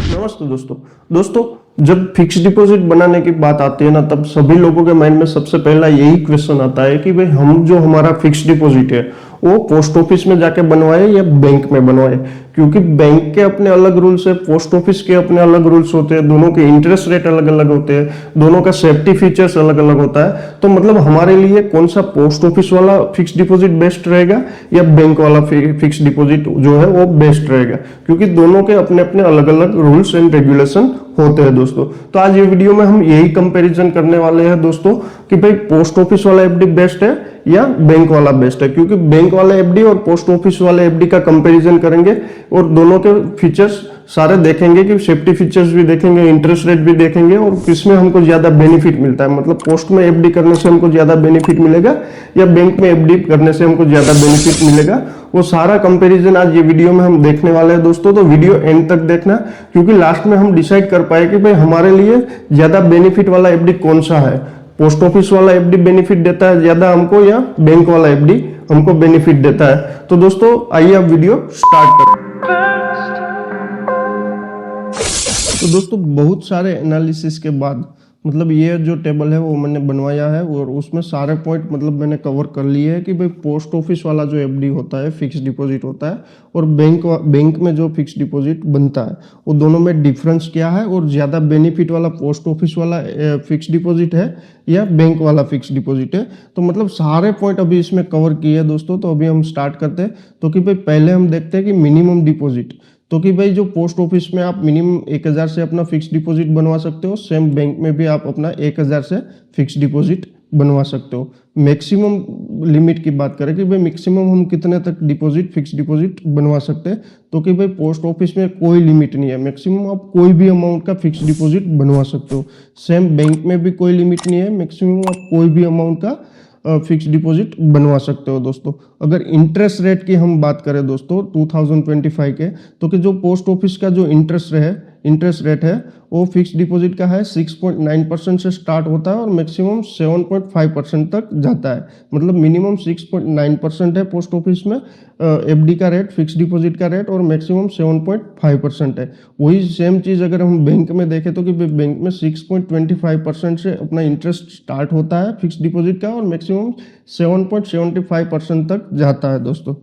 नमस्ते दोस्तों जब फिक्स डिपॉजिट बनाने की बात आती है ना, तब सभी लोगों के माइंड में सबसे पहला यही क्वेश्चन आता है कि भाई हम जो हमारा फिक्स डिपॉजिट है वो पोस्ट ऑफिस में जाके बनवाए या बैंक में बनवाए। क्योंकि बैंक के अपने अलग रूल्स है, पोस्ट ऑफिस के अपने अलग रूल्स होते हैं, दोनों के इंटरेस्ट रेट अलग अलग होते हैं, दोनों का सेफ्टी फीचर्स अलग अलग होता है। तो मतलब हमारे लिए कौन सा पोस्ट ऑफिस वाला फिक्स डिपॉजिट बेस्ट रहेगा या बैंक वाला फिक्स डिपॉजिट जो है वो बेस्ट रहेगा, क्योंकि दोनों के अपने अपने अलग अलग रूल्स एंड रेगुलेशन होते हैं दोस्तों। तो आज ये वीडियो में हम यही कंपैरिजन करने वाले हैं दोस्तों कि भाई पोस्ट ऑफिस वाला एफडी बेस्ट है या बैंक वाला बेस्ट है। क्योंकि बैंक वाला एफडी और पोस्ट ऑफिस वाले एफडी का कंपैरिजन करेंगे और दोनों के फीचर्स सारे देखेंगे कि सेफ्टी फीचर्स भी देखेंगे, इंटरेस्ट रेट भी देखेंगे और किसमें हमको ज्यादा बेनिफिट मिलता है। मतलब पोस्ट में एफडी करने से हमको ज्यादा बेनिफिट मिलेगा या बैंक में एफडी करने से हमको ज्यादा बेनिफिट मिलेगा, वो सारा कंपैरिजन आज ये वीडियो में हम देखने वाले हैं दोस्तों। तो वीडियो एंड तक देखना, क्योंकि लास्ट में हम डिसाइड कर पाए कि भाई हमारे लिए ज्यादा बेनिफिट वाला एफडी कौन सा है। पोस्ट ऑफिस वाला एफडी बेनिफिट देता है ज्यादा हमको या बैंक वाला एफडी हमको बेनिफिट देता है। तो दोस्तों आइए अब वीडियो स्टार्ट करें। तो दोस्तों बहुत सारे एनालिसिस के बाद मतलब ये जो टेबल है वो मैंने बनवाया है और उसमें सारे पॉइंट मतलब मैंने कवर कर लिए हैं कि भाई पोस्ट ऑफिस वाला जो एफडी होता है फिक्स डिपॉजिट होता है और बैंक में जो फिक्स डिपॉजिट बनता है वो दोनों में डिफरेंस क्या है और ज़्यादा बेनिफिट वाला पोस्ट ऑफिस वाला फिक्स डिपॉजिट है या बैंक वाला फिक्स डिपॉजिट है। तो मतलब सारे पॉइंट अभी इसमें कवर किए हैं दोस्तों। तो अभी हम स्टार्ट करते हैं। तो कि भाई पहले हम देखते हैं कि मिनिमम डिपॉजिट। तो कि भाई जो पोस्ट ऑफिस में आप मिनिमम 1000 से अपना फिक्स डिपॉजिट बनवा सकते हो, सेम बैंक में भी आप अपना 1000 से फिक्स डिपॉजिट बनवा सकते हो। मैक्सिमम लिमिट की बात करें कि भाई मैक्सिमम हम कितने तक डिपॉजिट फिक्स डिपॉजिट बनवा सकते हैं, तो कि भाई पोस्ट ऑफिस में कोई लिमिट नहीं है, मैक्सिमम आप कोई भी अमाउंट का फिक्स डिपॉजिट बनवा सकते हो। सेम बैंक में भी कोई लिमिट नहीं है, मैक्सिमम आप कोई भी अमाउंट का फिक्स डिपॉजिट बनवा सकते हो दोस्तों। अगर इंटरेस्ट रेट की हम बात करें दोस्तों 2025 के, तो कि जो पोस्ट ऑफिस का जो इंटरेस्ट रेट है वो फिक्स डिपॉजिट का है 6.9% से स्टार्ट होता है और मैक्सिमम 7.5% तक जाता है। मतलब मिनिमम 6.9% है पोस्ट ऑफिस में एफडी का रेट, फिक्स डिपॉजिट का रेट, और मैक्सिमम 7.5% है। वही सेम चीज़ अगर हम बैंक में देखें तो कि बैंक में 6.25% से अपना इंटरेस्ट स्टार्ट होता है फिक्स डिपॉजिट का और मैक्सिमम 7.75% तक जाता है दोस्तों।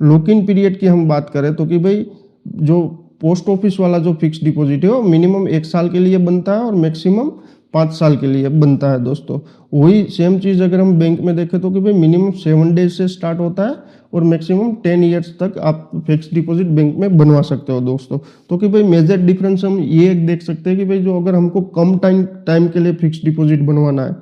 लॉक इन पीरियड की हम बात करें तो कि भाई जो पोस्ट ऑफिस वाला जो फिक्स डिपॉजिट है वो मिनिमम 1 साल के लिए बनता है और मैक्सिमम 5 साल के लिए बनता है दोस्तों। वही सेम चीज़ अगर हम बैंक में देखें तो कि भाई मिनिमम 7 डेज से स्टार्ट होता है और मैक्सिमम 10 ईयर्स तक आप फिक्स डिपॉजिट बैंक में बनवा सकते हो दोस्तों। तो कि भाई मेजर डिफरेंस हम ये देख सकते हैं कि भाई जो अगर हमको कम टाइम के लिए फिक्स डिपॉजिट बनवाना है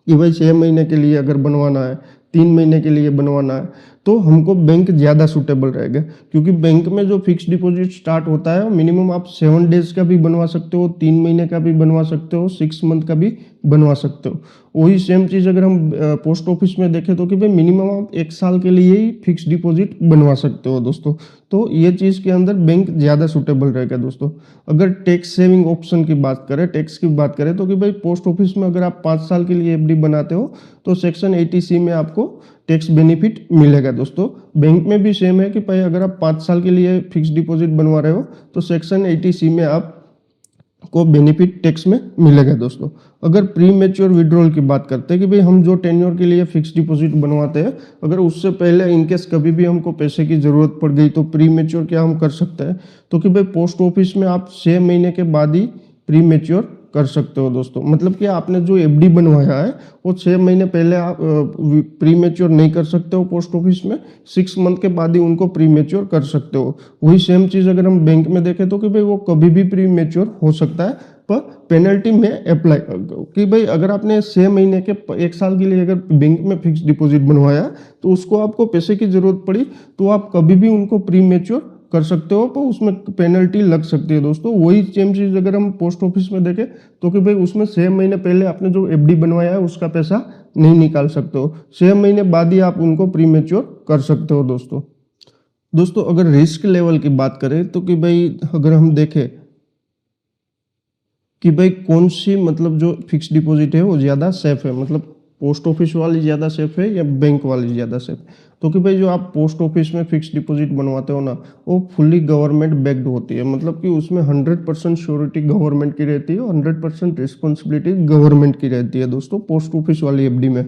कि भाई 6 महीने के लिए अगर बनवाना है, 3 महीने के लिए बनवाना है, तो हमको बैंक ज़्यादा सूटेबल रहेगा। क्योंकि बैंक में जो फिक्स डिपॉजिट स्टार्ट होता है मिनिमम आप 7 डेज का भी बनवा सकते हो, 3 महीने का भी बनवा सकते हो, 6 मंथ का भी बनवा सकते हो। वही सेम चीज़ अगर हम पोस्ट ऑफिस में देखें तो कि भाई मिनिमम आप 1 साल के लिए ही फिक्स डिपॉजिट बनवा सकते हो दोस्तों। तो ये चीज़ के अंदर बैंक ज़्यादा सूटेबल रहेगा दोस्तों। अगर टैक्स सेविंग ऑप्शन की बात करें, टैक्स की बात करें तो कि भाई पोस्ट ऑफिस में अगर आप 5 साल के लिए एफडी बनाते हो तो सेक्शन 80C में आपको टैक्स बेनिफिट मिलेगा दोस्तों। बैंक में भी सेम है कि भाई अगर आप 5 साल के लिए फिक्स डिपॉजिट बनवा रहे हो तो सेक्शन 80C में आप को बेनिफिट टैक्स में मिलेगा दोस्तों। अगर प्री मैच्योर विड्रॉल की बात करते हैं कि भाई हम जो टेन्योर के लिए फिक्स डिपॉजिट बनवाते हैं, अगर उससे पहले इनकेस कभी भी हमको पैसे की ज़रूरत पड़ गई तो प्री मैच्योर क्या हम कर सकते हैं, तो कि भाई पोस्ट ऑफिस में आप 6 महीने के बाद ही प्री मैच्योर कर सकते हो दोस्तों। मतलब कि आपने जो एफडी बनवाया है वो 6 महीने पहले आप प्री मैच्योर नहीं कर सकते हो पोस्ट ऑफिस में, 6 मंथ के बाद ही उनको प्री मैच्योर कर सकते हो। वही सेम चीज़ अगर हम बैंक में देखें तो कि भाई वो कभी भी प्री मैच्योर हो सकता है, पर पेनल्टी में अप्लाई कि भाई अगर आपने 6 महीने के 1 साल के लिए अगर बैंक में फिक्स डिपॉजिट बनवाया तो उसको आपको पैसे की ज़रूरत पड़ी तो आप कभी भी उनको प्री मैच्योर कर सकते हो, तो उसमें पेनल्टी लग सकती है दोस्तों। वही सेम चीज़ अगर हम पोस्ट ऑफिस में देखें तो कि भाई उसमें 6 महीने पहले आपने जो एफडी बनवाया है उसका पैसा नहीं निकाल सकते हो, 6 महीने बाद ही आप उनको प्री मैच्योर कर सकते हो दोस्तों। अगर रिस्क लेवल की बात करें तो कि भाई अगर हम देखें कि भाई कौन सी मतलब जो फिक्स डिपॉजिट है वो ज़्यादा सेफ है, मतलब पोस्ट ऑफिस वाली ज़्यादा सेफ है या बैंक वाली ज़्यादा सेफ? तो कि भाई जो आप पोस्ट ऑफिस में फिक्स डिपॉजिट बनवाते हो ना, वो फुल्ली गवर्नमेंट बैक्ड होती है, मतलब कि उसमें 100% श्योरिटी गवर्नमेंट की रहती है, 100% रिस्पॉन्सिबिलिटी गवर्नमेंट की रहती है दोस्तों पोस्ट ऑफिस वाली एफडी में।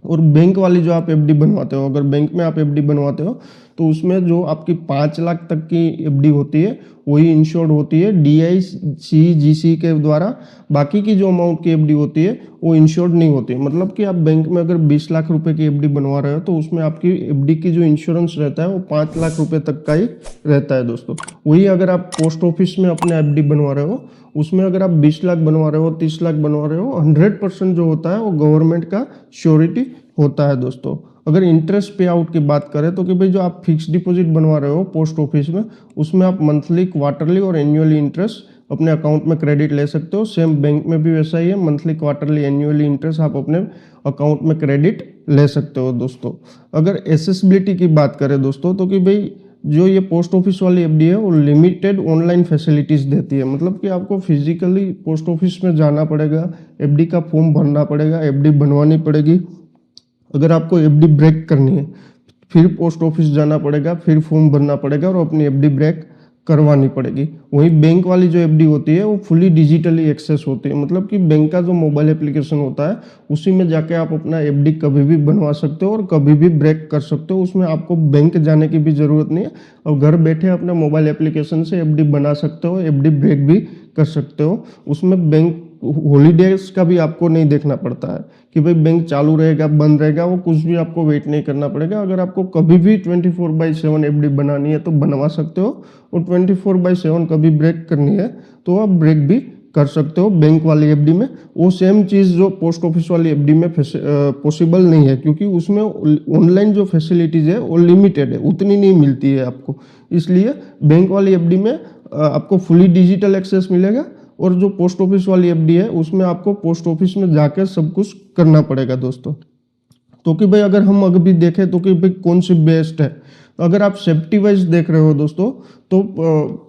और बैंक वाली जो आप एफडी बनवाते हो, अगर बैंक में आप एफडी बनवाते हो तो उसमें जो आपकी 5 लाख तक की एफडी होती है वही इंश्योर्ड होती है DICGC के द्वारा। बाकी की जो अमाउंट की एफडी होती है वो इंश्योर्ड नहीं होती है। मतलब कि आप बैंक में अगर 20 लाख रुपए की एफडी बनवा रहे हो तो उसमें आपकी एफडी की जो इंश्योरेंस रहता है वो 5 लाख रुपए तक का ही रहता है दोस्तों। वही अगर आप पोस्ट ऑफिस में अपने एफडी बनवा रहे हो, उसमें अगर आप 20 लाख बनवा रहे हो, 30 लाख बनवा रहे हो, 100% जो होता है वो गवर्नमेंट का श्योरिटी होता है दोस्तों। अगर इंटरेस्ट पे आउट की बात करें तो कि भाई जो आप फिक्स डिपॉजिट बनवा रहे हो पोस्ट ऑफिस में, उसमें आप मंथली, क्वार्टरली और एनुअली इंटरेस्ट अपने अकाउंट में क्रेडिट ले सकते हो। सेम बैंक में भी वैसा ही है, मंथली, क्वार्टरली, एनुअली इंटरेस्ट आप अपने अकाउंट में क्रेडिट ले सकते हो दोस्तों। अगर एसेसिबिलिटी की बात करें दोस्तों तो कि भाई जो ये पोस्ट ऑफिस वाली एफडी है वो लिमिटेड ऑनलाइन फैसिलिटीज़ देती है। मतलब कि आपको फिजिकली पोस्ट ऑफिस में जाना पड़ेगा, एफडी का फॉर्म भरना पड़ेगा, एफडी बनवानी पड़ेगी। अगर आपको एफडी ब्रेक करनी है फिर पोस्ट ऑफिस जाना पड़ेगा, फिर फॉर्म भरना पड़ेगा और अपनी एफडी ब्रेक करवानी पड़ेगी। वहीं बैंक वाली जो एफडी होती है वो फुली डिजिटली एक्सेस होती है। मतलब कि बैंक का जो मोबाइल एप्लीकेशन होता है उसी में जाके आप अपना एफडी कभी भी बनवा सकते हो और कभी भी ब्रेक कर सकते हो। उसमें आपको बैंक जाने की भी ज़रूरत नहीं है और घर बैठे अपने मोबाइल एप्लीकेशन से एफडी बना सकते हो, एफडी ब्रेक भी कर सकते हो। उसमें बैंक हॉलीडेज का भी आपको नहीं देखना पड़ता है कि भाई बैंक चालू रहेगा, बंद रहेगा, वो कुछ भी आपको वेट नहीं करना पड़ेगा। अगर आपको कभी भी 24/7 एफडी बनानी है तो बनवा सकते हो और 24/7 कभी ब्रेक करनी है तो आप ब्रेक भी कर सकते हो बैंक वाली एफडी में। वो सेम चीज़ जो पोस्ट ऑफिस वाली एफडी में पॉसिबल नहीं है, क्योंकि उसमें ऑनलाइन जो फैसिलिटीज़ है वो लिमिटेड है, उतनी नहीं मिलती है आपको। इसलिए बैंक वाली एफडी में आपको फुली डिजिटल एक्सेस मिलेगा और जो पोस्ट ऑफिस वाली एफडी है उसमें आपको पोस्ट ऑफिस में जाकर सब कुछ करना पड़ेगा दोस्तों। तो कि भाई अगर हम अभी देखें तो कि भाई कौन सी बेस्ट है, अगर आप सेफ्टी वाइज देख रहे हो दोस्तों तो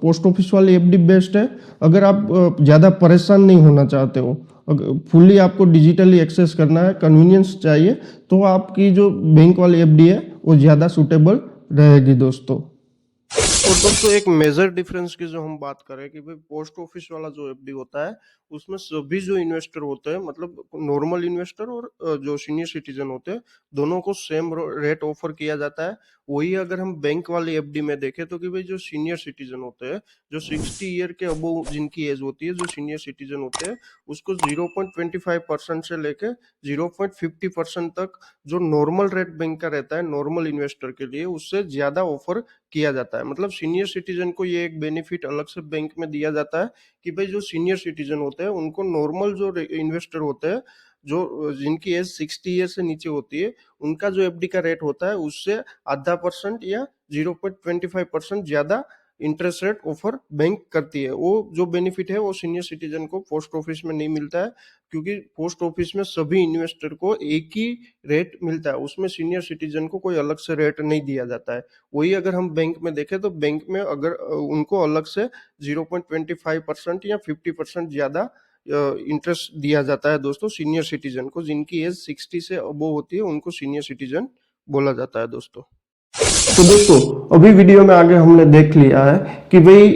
पोस्ट ऑफिस वाली एफडी बेस्ट है। अगर आप ज़्यादा परेशान नहीं होना चाहते हो, फुल्ली आपको डिजिटली एक्सेस करना है, कन्वीनियंस चाहिए, तो आपकी जो बैंक वाली एफडी है वो ज़्यादा सूटेबल रहेगी दोस्तों। और दोस्तों एक मेजर डिफरेंस की जो हम बात करें कि भाई पोस्ट ऑफिस वाला जो एफडी होता है उसमें सभी जो इन्वेस्टर होते हैं, मतलब नॉर्मल इन्वेस्टर और जो सीनियर सिटीजन होते हैं, दोनों को सेम रेट ऑफर किया जाता है। वही अगर हम बैंक वाली एफडी में देखें तो कि भाई जो सीनियर सिटीजन होते हैं, जो 60 ईयर के अबव जिनकी एज होती है, जो सीनियर सिटीजन होते हैं, उसको 0.25% से लेकर 0.50% तक जो नॉर्मल रेट बैंक का रहता है नॉर्मल इन्वेस्टर के लिए, उससे ज्यादा ऑफर किया जाता है। मतलब सीनियर सिटीजन को ये एक बेनिफिट अलग से बैंक में दिया जाता है कि भाई जो सीनियर सिटीजन होते हैं उनको नॉर्मल जो इन्वेस्टर होते हैं, जो जिनकी एज 60 ईयर से नीचे होती है, उनका जो एफडी का रेट होता है उससे 0.5% या 0.25% ज्यादा इंटरेस्ट रेट ऑफर बैंक करती है। वो जो बेनिफिट है वो सीनियर सिटीजन को पोस्ट ऑफिस में नहीं मिलता है, क्योंकि पोस्ट ऑफिस में सभी इन्वेस्टर को एक ही रेट मिलता है, उसमें सीनियर सिटीजन को कोई अलग से रेट नहीं दिया जाता है। वही अगर हम बैंक में देखें तो बैंक में अगर उनको अलग से 0.25% या 50% ज्यादा इंटरेस्ट दिया जाता है दोस्तों सीनियर सिटीजन को। जिनकी एज 60 से अबव होती है उनको सीनियर सिटीजन बोला जाता है दोस्तों। तो दोस्तों अभी वीडियो में आगे हमने देख लिया है कि भाई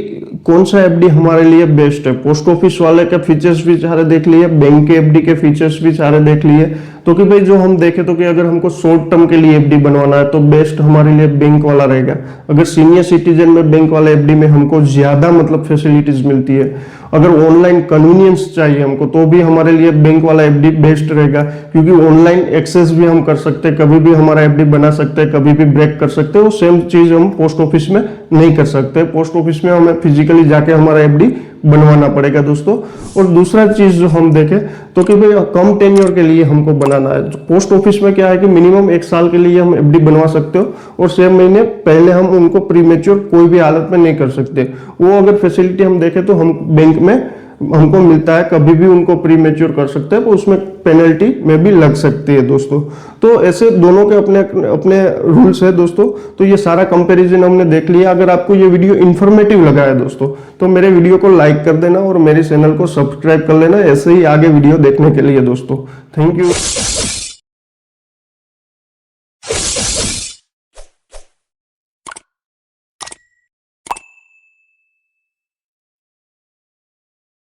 कौन सा एफडी हमारे लिए बेस्ट है। पोस्ट ऑफिस वाले के फीचर्स भी सारे देख लिए, बैंक के एफडी के फीचर्स भी सारे देख लिए। तो कि भाई जो हम देखें तो कि अगर हमको शॉर्ट टर्म के लिए एफडी बनवाना है तो बेस्ट हमारे लिए बैंक वाला रहेगा। अगर सीनियर सिटीजन में बैंक वाला एफडी में हमको ज्यादा मतलब फैसिलिटीज मिलती है। अगर ऑनलाइन कन्वीनियंस चाहिए हमको तो भी हमारे लिए बैंक वाला एफडी बेस्ट रहेगा, क्योंकि ऑनलाइन एक्सेस भी हम कर सकते हैं, कभी भी हमारा एफडी बना सकते हैं, कभी भी ब्रेक कर सकते हैं। वो सेम चीज हम पोस्ट ऑफिस में नहीं कर सकते। पोस्ट ऑफिस में हमें फिजिकली जाके हमारा एफडी बनवाना पड़ेगा दोस्तों। और दूसरा चीज जो हम देखें तो कि भाई कम टेन्योर के लिए हमको बनाना है। पोस्ट ऑफिस में क्या है कि मिनिमम 1 साल के लिए हम एफडी बनवा सकते हो और 6 महीने पहले हम उनको प्रीमेच्योर कोई भी हालत में नहीं कर सकते। वो अगर फैसिलिटी हम देखें तो हम बैंक में हमको मिलता है, कभी भी उनको प्रीमेच्योर कर सकते हैं, तो उसमें पेनल्टी में भी लग सकती है दोस्तों। तो ऐसे दोनों के अपने अपने रूल्स है दोस्तों। तो ये सारा कंपैरिजन हमने देख लिया। अगर आपको ये वीडियो इन्फॉर्मेटिव लगा है दोस्तों तो मेरे वीडियो को लाइक कर देना और मेरे चैनल को सब्सक्राइब कर लेना ऐसे ही आगे वीडियो देखने के लिए दोस्तों। Thank you.